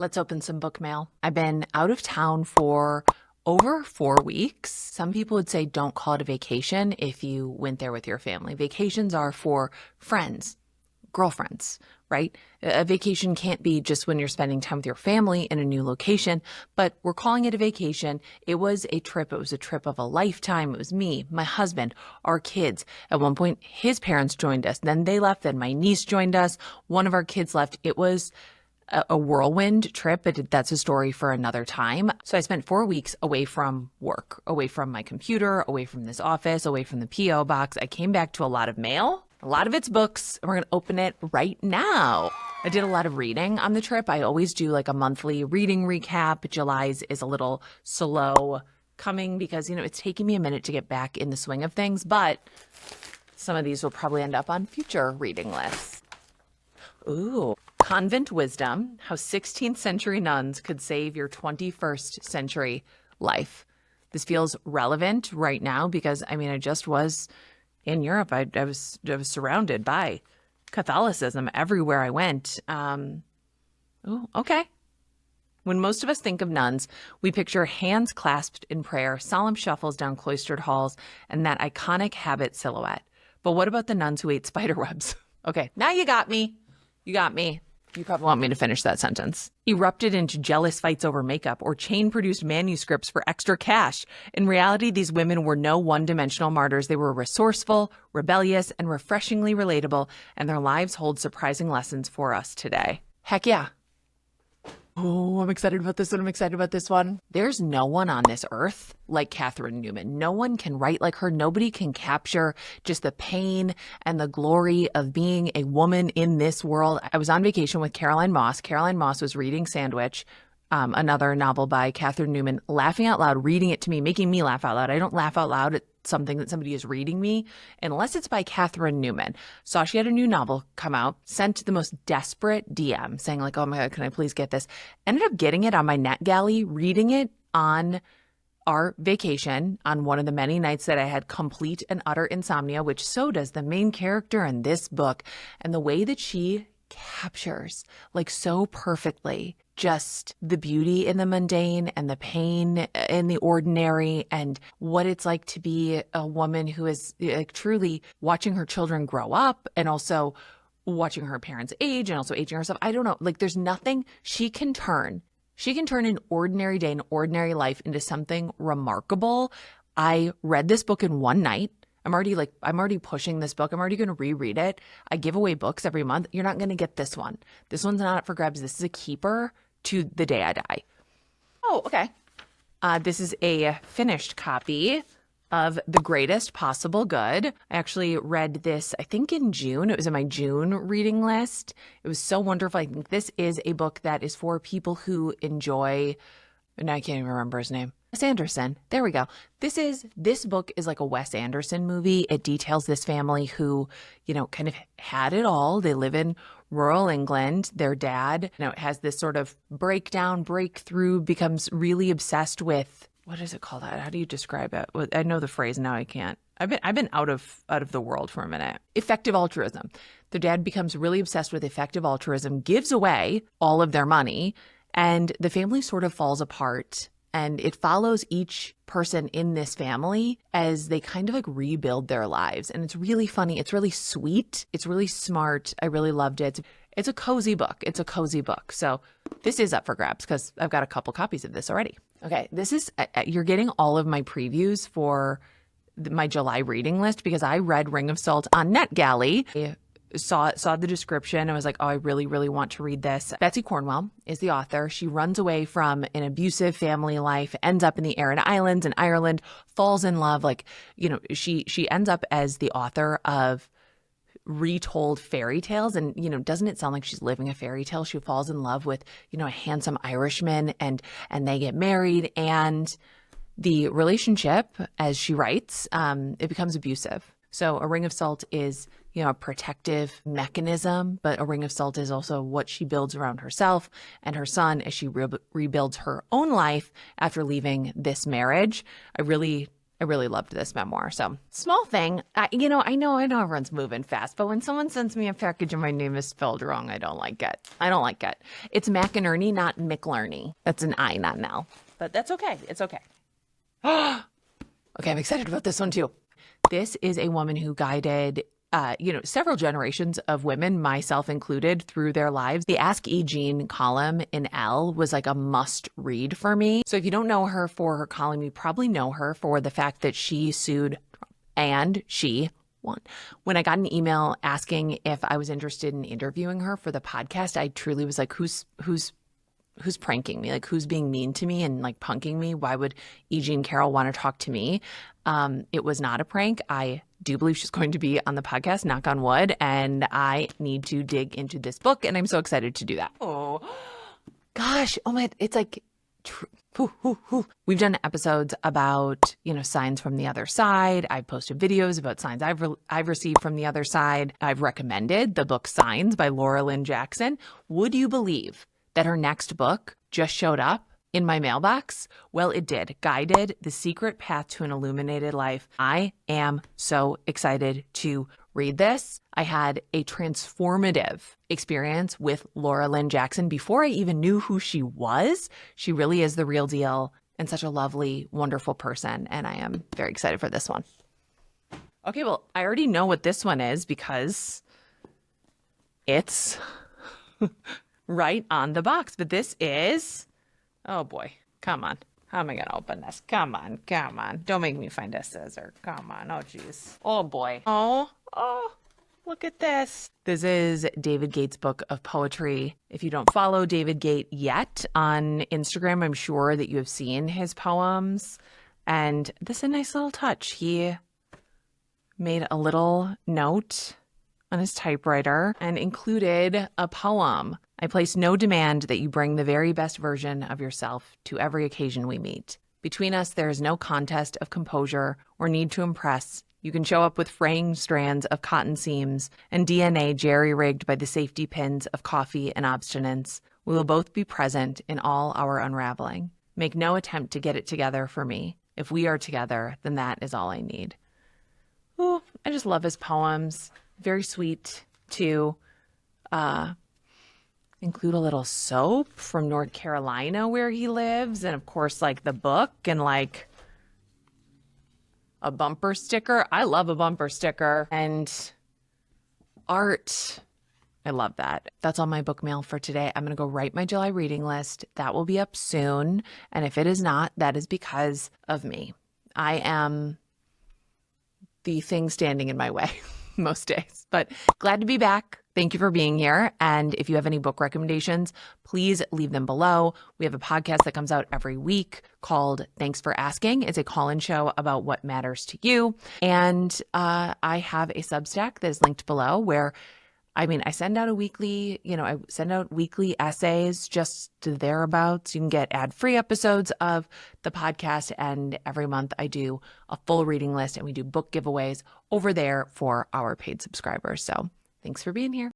Let's open some book mail. I've been out of town for over 4 weeks. Some people would say don't call it a vacation if you went there with your family. Vacations are for friends, girlfriends, right? A vacation can't be just when you're spending time with your family in a new location, but we're calling it a vacation. It was a trip. It was a trip of a lifetime. It was me, my husband, our kids. At one point, his parents joined us. Then they left. Then my niece joined us. One of our kids left. It was a whirlwind trip, but that's a story for another time. So I spent 4 weeks away from work, away from my computer, away from this office, away from the P.O. box. I came back to a lot of mail. A lot of it's books, and we're going to open it right now. I did a lot of reading on the trip. I always do like a monthly reading recap. July's is a little slow coming because, it's taking me a minute to get back in the swing of things, but some of these will probably end up on future reading lists. Ooh. Convent Wisdom, How 16th Century Nuns Could Save Your 21st Century Life. This feels relevant right now because, I just was in Europe. I was surrounded by Catholicism everywhere I went. Okay. When most of us think of nuns, we picture hands clasped in prayer, solemn shuffles down cloistered halls, and that iconic habit silhouette. But what about the nuns who ate spider webs? Okay, now you got me. You got me. You probably want me to finish that sentence. Erupted into jealous fights over makeup or chain-produced manuscripts for extra cash. In reality, these women were no one-dimensional martyrs. They were resourceful, rebellious, and refreshingly relatable, and their lives hold surprising lessons for us today. Heck yeah. Oh, I'm excited about this one. I'm excited about this one. There's no one on this earth like Catherine Newman. No one can write like her. Nobody can capture just the pain and the glory of being a woman in this world. I was on vacation with Caroline Moss. Caroline Moss was reading Sandwich, another novel by Catherine Newman, laughing out loud, reading it to me, making me laugh out loud. I don't laugh out loud at something that somebody is reading me unless it's by Catherine Newman. Saw she had a new novel come out, sent the most desperate DM saying like, oh my God, can I please get this? Ended up getting it on my NetGalley, reading it on our vacation on one of the many nights that I had complete and utter insomnia, which so does the main character in this book. And the way that she captures like so perfectly just the beauty in the mundane and the pain in the ordinary and what it's like to be a woman who is like truly watching her children grow up and also watching her parents age and also aging herself. I don't know, like there's nothing she can turn an ordinary day, an ordinary life into something remarkable. I read this book in one night. I'm already pushing this book. I'm already going to reread it. I give away books every month. You're not going to get this one. This one's not up for grabs. This is a keeper to the day I die. Oh, okay. This is a finished copy of The Greatest Possible Good. I actually read this, I think in June. It was in my June reading list. It was so wonderful. I think this is a book that is for people who enjoy, and I can't even remember his name. Wes Anderson. There we go. This book is like a Wes Anderson movie. It details this family who, kind of had it all. They live in rural England. Their dad, has this sort of breakthrough, becomes really obsessed with, what is it called? How do you describe it? I know the phrase, now I can't. I've been out of the world for a minute. Effective altruism. Their dad becomes really obsessed with effective altruism, gives away all of their money, and the family sort of falls apart. And it follows each person in this family as they kind of like rebuild their lives. And it's really funny. It's really sweet. It's really smart. I really loved it. It's a cozy book. So this is up for grabs because I've got a couple copies of this already. Okay, this is, you're getting all of my previews for my July reading list because I read Ring of Salt on NetGalley. I saw the description. I was like, oh, I really, really want to read this. Betsy Cornwell is the author. She runs away from an abusive family life, ends up in the Aran Islands in Ireland, falls in love. She ends up as the author of retold fairy tales. And, doesn't it sound like she's living a fairy tale? She falls in love with, a handsome Irishman and they get married, and the relationship, as she writes, it becomes abusive. So a ring of salt is, a protective mechanism, but a ring of salt is also what she builds around herself and her son as she rebuilds her own life after leaving this marriage. I really I really loved this memoir. So small thing. I know everyone's moving fast, but when someone sends me a package and my name is spelled wrong, I don't like it. It's McInerny, not McInerny. That's an I, not an L. But that's okay. It's okay. Okay, I'm excited about this one too. This is a woman who guided several generations of women, myself included, through their lives. The Ask E. Jean column in Elle was like a must read for me. So if you don't know her for her column, you probably know her for the fact that she sued and she won. When I got an email asking if I was interested in interviewing her for the podcast, I truly was like, who's pranking me? Like, who's being mean to me and like punking me? Why would E. Jean Carroll want to talk to me? It was not a prank. I do believe she's going to be on the podcast, knock on wood, and I need to dig into this book, and I'm so excited to do that. Oh, gosh. Oh my, it's like, we've done episodes about, signs from the other side. I've posted videos about signs I've received from the other side. I've recommended the book Signs by Laura Lynn Jackson. Would you believe that her next book just showed up in my mailbox? Well, it did. Guided: The Secret Path to an Illuminated Life. I am so excited to read this. I had a transformative experience with Laura Lynn Jackson before I even knew who she was. She really is the real deal and such a lovely, wonderful person. And I am very excited for this one. Okay, well, I already know what this one is because it's right on the box. But this is... oh boy, come on. How am I going to open this? Come on. Don't make me find a scissor. Come on. Oh, geez. Oh boy. Oh, look at this. This is David Gates' book of poetry. If you don't follow David Gate yet on Instagram, I'm sure that you have seen his poems. And this is a nice little touch. He made a little note on his typewriter and included a poem. I place no demand that you bring the very best version of yourself to every occasion we meet. Between us, there is no contest of composure or need to impress. You can show up with fraying strands of cotton seams and DNA jerry-rigged by the safety pins of coffee and obstinance. We will both be present in all our unraveling. Make no attempt to get it together for me. If we are together, then that is all I need. Ooh, I just love his poems. Very sweet to include a little soap from North Carolina where he lives. And of course, like the book and like a bumper sticker. I love a bumper sticker and art. I love that. That's all my book mail for today. I'm going to go write my July reading list. That will be up soon. And if it is not, that is because of me. I am the thing standing in my way most days, but glad to be back. Thank you for being here. And if you have any book recommendations, please leave them below. We have a podcast that comes out every week called Thanks for Asking. It's a call-in show about what matters to you. And I have a Substack that is linked below where I send out weekly essays just to thereabouts. You can get ad-free episodes of the podcast. And every month I do a full reading list and we do book giveaways over there for our paid subscribers. So thanks for being here.